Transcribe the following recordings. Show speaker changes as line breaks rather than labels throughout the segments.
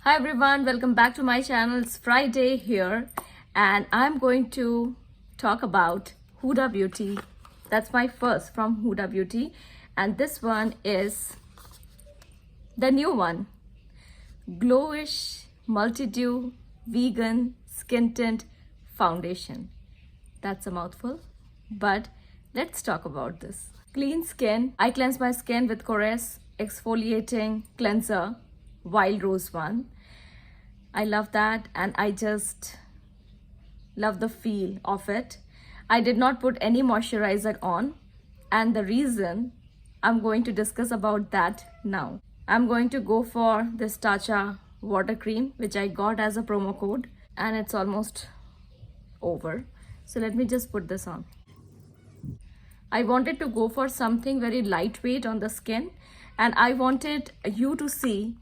Hi everyone, welcome back to my channel. It's Friday here and I'm going to talk about Huda Beauty. That's my first from Huda Beauty, and this one is the new one, Glowish Multi-Dew Vegan Skin Tint Foundation. That's a mouthful, but let's talk about this. Clean skin. I cleanse my skin with Korres Exfoliating Cleanser Wild Rose one. I love that and I just love the feel of it. I did not put any moisturizer on, and the reason I'm going to discuss about that now. I'm going to go for this Tatcha water cream which I got as a promo code, and it's almost over. So let me just put this on. I wanted to go for something very lightweight on the skin, and I wanted you to see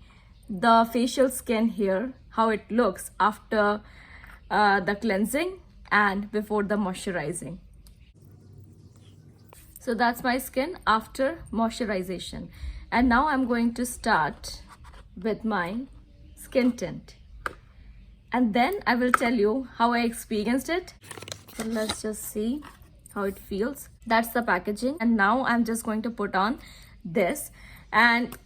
the facial skin here, how it looks after the cleansing and before the moisturizing. So that's my skin after moisturization, and now I'm going to start with my skin tint, and then I will tell you how I experienced it. So let's just see how it feels. That's the packaging, and now I'm just going to put on this, and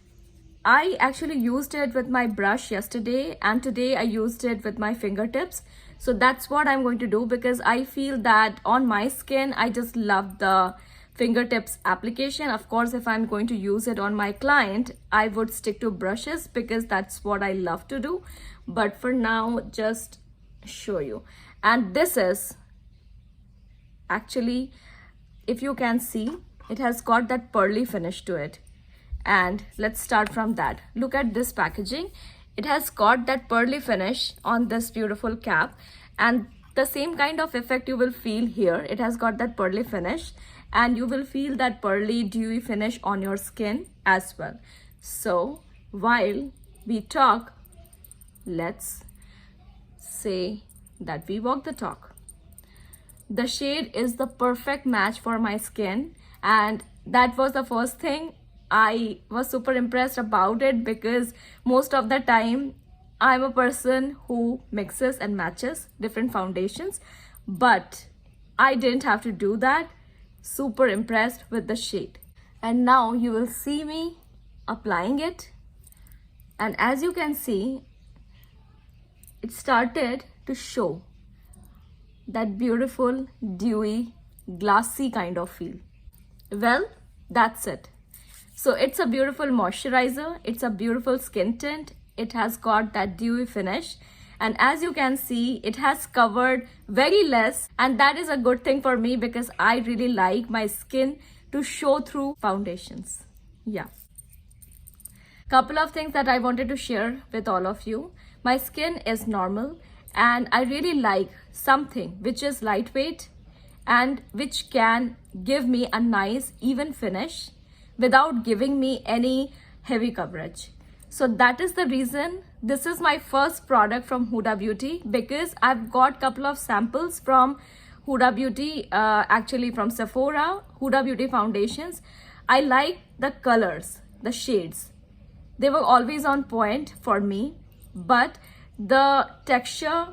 I actually used it with my brush yesterday, and today I used it with my fingertips. So that's what I'm going to do, because I feel that on my skin I just love the fingertips application. Of course, if I'm going to use it on my client, I would stick to brushes because that's what I love to do. But for now, just show you. And this is actually, if you can see, it has got that pearly finish to it. And let's start from that. Look at this packaging. It has got that pearly finish on this beautiful cap, and the same kind of effect you will feel here. It has got that pearly finish, and you will feel that pearly dewy finish on your skin as well. So while we talk, let's say that we walk the talk. The shade is the perfect match for my skin, and that was the first thing I was super impressed about it, because most of the time I'm a person who mixes and matches different foundations, but I didn't have to do that. Super impressed with the shade. And now you will see me applying it, and as you can see, it started to show that beautiful dewy glassy kind of feel. Well, that's it. So it's a beautiful moisturizer, it's a beautiful skin tint, it has got that dewy finish, and as you can see, it has covered very less, and that is a good thing for me because I really like my skin to show through foundations. Yeah. Couple of things that I wanted to share with all of you. My skin is normal, and I really like something which is lightweight and which can give me a nice even finish without giving me any heavy coverage. So that is the reason this is my first product from Huda Beauty, because I've got couple of samples from Huda Beauty, actually from Sephora, Huda Beauty foundations. I like the colors, the shades. They were always on point for me, but the texture,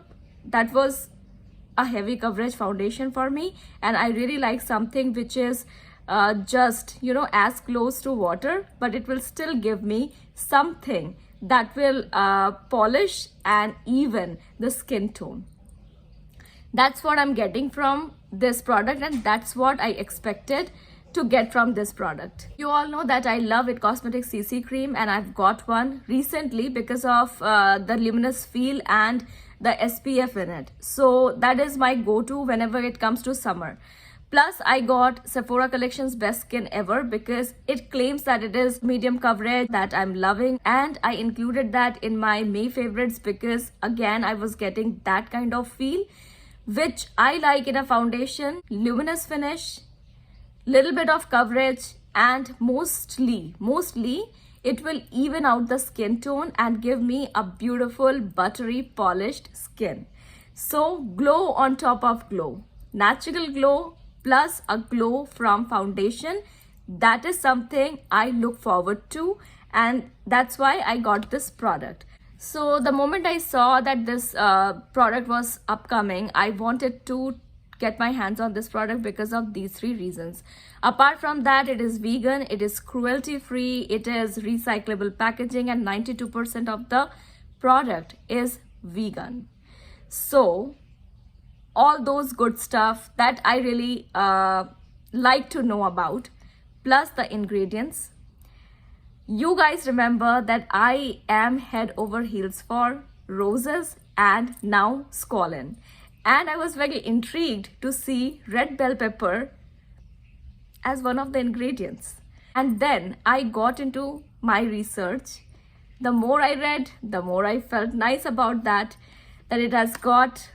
that was a heavy coverage foundation for me, and I really like something which is just, you know, as close to water, but it will still give me something that will polish and even the skin tone. That's what I'm getting from this product, and that's what I expected to get from this product. You all know that I love It Cosmetics CC cream, and I've got one recently because of the luminous feel and the SPF in it. So that is my go-to whenever it comes to summer. Plus, I got Sephora Collection's Best Skin Ever because it claims that it is medium coverage that I'm loving, and I included that in my May favorites because again I was getting that kind of feel which I like in a foundation. Luminous finish, little bit of coverage, and mostly it will even out the skin tone and give me a beautiful buttery polished skin. So glow on top of glow, natural glow plus a glow from foundation. That is something I look forward to, and that's why I got this product. So the moment I saw that this product was upcoming, I wanted to get my hands on this product because of these three reasons. Apart from that, it is vegan, it is cruelty free, it is recyclable packaging, and 92% of the product is vegan. So all those good stuff that I really like to know about, plus the ingredients. You guys remember that I am head over heels for roses and now squalene. And I was very intrigued to see red bell pepper as one of the ingredients. And then I got into my research. The more I read, the more I felt nice about that it has got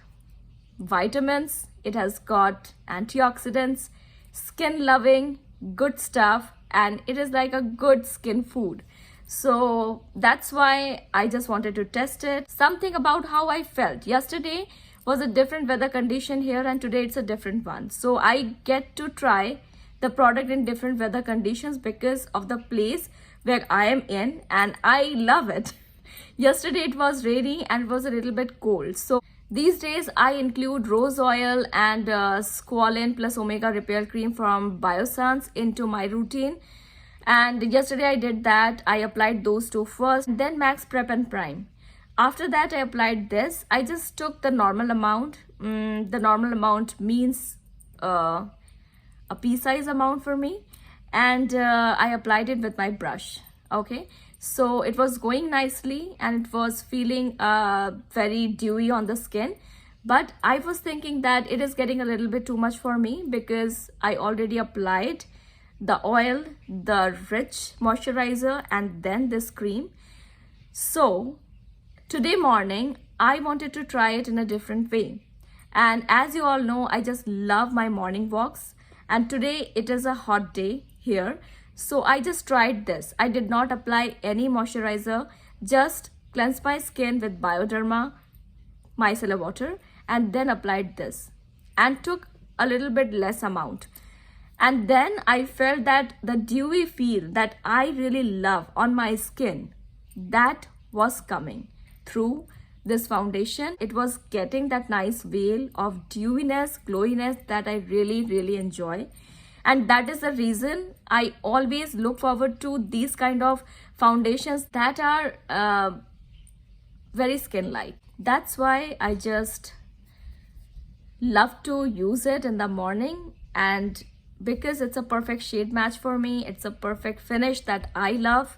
vitamins, it has got antioxidants, skin loving, good stuff, and it is like a good skin food. So that's why I just wanted to test it. Something about how I felt. Yesterday was a different weather condition here and today it's a different one. So I get to try the product in different weather conditions because of the place where I am in, and I love it. Yesterday it was rainy and it was a little bit cold. So these days I include rose oil and squalene plus omega repair cream from Biossance into my routine. And yesterday I did that. I applied those two first, then Max Prep and Prime. After that I applied this. I just took the normal amount. The normal amount means a pea-size amount for me. And I applied it with my brush. Okay. So it was going nicely and it was feeling very dewy on the skin. But I was thinking that it is getting a little bit too much for me because I already applied the oil, the rich moisturizer, and then this cream. So today morning, I wanted to try it in a different way. And as you all know, I just love my morning walks. And today it is a hot day here. So I just tried this. I did not apply any moisturizer, just cleansed my skin with Bioderma micellar water and then applied this and took a little bit less amount. And then I felt that the dewy feel that I really love on my skin, that was coming through this foundation. It was getting that nice veil of dewiness, glowiness that I really, really enjoy. And that is the reason I always look forward to these kind of foundations that are very skin-like. That's why I just love to use it in the morning, and because it's a perfect shade match for me, it's a perfect finish that I love,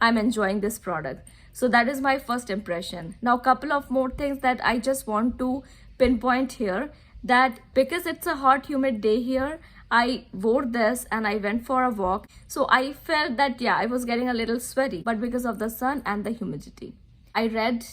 I'm enjoying this product. So that is my first impression. Now, couple of more things that I just want to pinpoint here, that because it's a hot, humid day here, I wore this and I went for a walk. So I felt that, yeah, I was getting a little sweaty, but because of the sun and the humidity. I read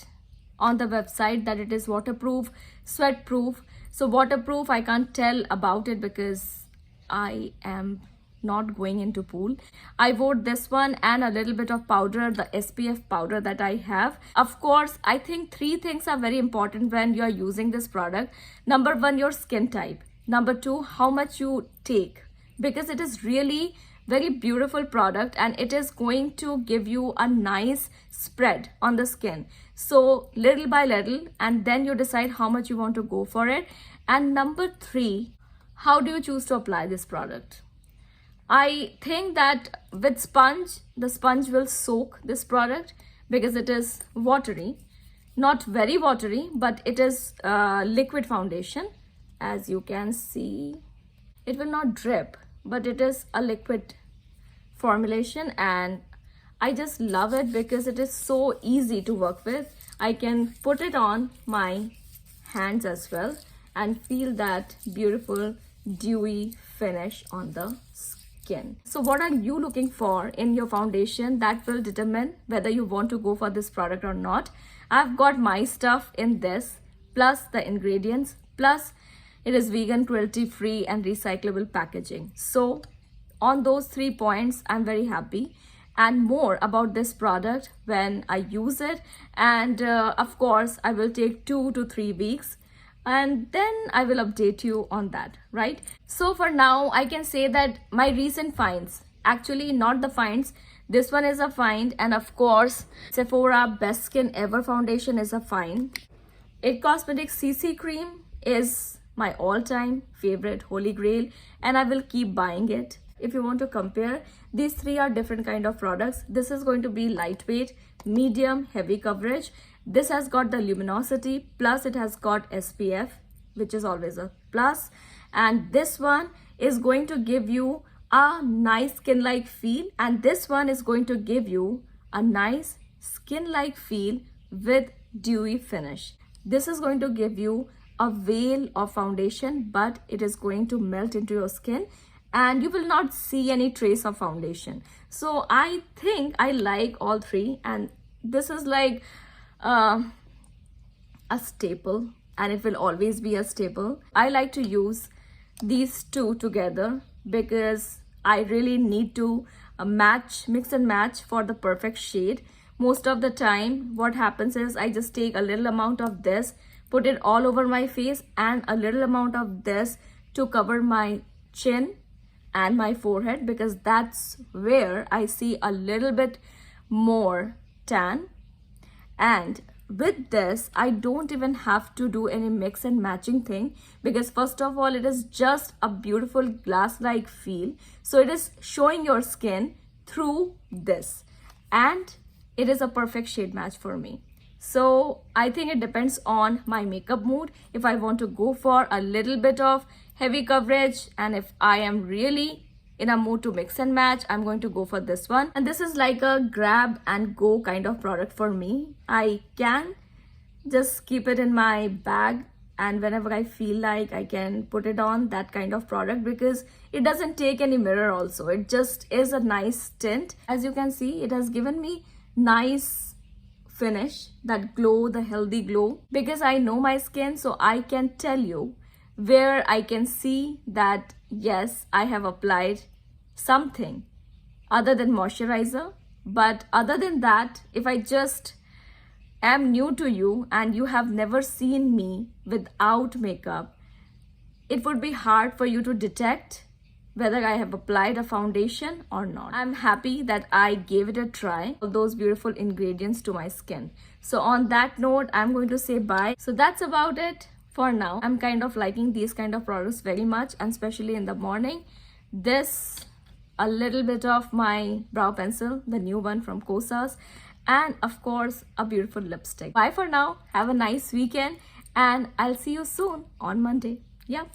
on the website that it is waterproof, sweat proof. So waterproof, I can't tell about it because I am not going into pool. I wore this one and a little bit of powder, the SPF powder that I have. Of course, I think three things are very important when you are using this product. Number one, your skin type. Number two, how much you take, because it is really very beautiful product and it is going to give you a nice spread on the skin. So little by little, and then you decide how much you want to go for it. And number three, how do you choose to apply this product? I think that with sponge, the sponge will soak this product because it is watery. Not very watery, but it is liquid foundation. As you can see, it will not drip, but it is a liquid formulation and I just love it because it is so easy to work with. I can put it on my hands as well and feel that beautiful dewy finish on the skin. So what are you looking for in your foundation? That will determine whether you want to go for this product or not. I've got my stuff in this, plus the ingredients, plus it is vegan, cruelty free and recyclable packaging. So on those 3 points, I'm very happy. And more about this product when I use it. And of course, I will take 2 to 3 weeks and then I will update you on that, right? So for now, I can say that my recent finds, actually not the finds, This one is a find, and of course, Sephora Best Skin Ever Foundation is a find. It Cosmetics CC Cream is my all-time favorite holy grail, and I will keep buying it. If you want to compare, these three are different kind of products. This is going to be lightweight, medium, heavy coverage. This has got the luminosity, plus it has got SPF, which is always a plus. And this one is going to give you a nice skin-like feel, and this one is going to give you a nice skin-like feel with dewy finish. This is going to give you a veil of foundation, but it is going to melt into your skin and you will not see any trace of foundation. So I think I like all three, and this is like a staple, and it will always be a staple. I like to use these two together because I really need to mix and match for the perfect shade. Most of the time what happens is I just take a little amount of this, put it all over my face, and a little amount of this to cover my chin and my forehead, because that's where I see a little bit more tan. And with this, I don't even have to do any mix and matching thing, because first of all, it is just a beautiful glass-like feel. So it is showing your skin through this, and it is a perfect shade match for me. So I think it depends on my makeup mood. If I want to go for a little bit of heavy coverage, and if I am really in a mood to mix and match, I'm going to go for this one. And this is like a grab and go kind of product for me. I can just keep it in my bag, and whenever I feel like, I can put it on, that kind of product, because it doesn't take any mirror also. It just is a nice tint. As you can see, it has given me nice finish, that glow, the healthy glow, because I know my skin, so I can tell you where I can see that yes, I have applied something other than moisturizer. But other than that, if I just am new to you and you have never seen me without makeup, it would be hard for you to detect whether I have applied a foundation or not. I'm happy that I gave it a try, all those beautiful ingredients to my skin. So on that note, I'm going to say bye. So that's about it for now. I'm kind of liking these kind of products very much, and especially in the morning. This, a little bit of my brow pencil, the new one from Kosas, and of course a beautiful lipstick. Bye for now. Have a nice weekend, and I'll see you soon on Monday. Yeah.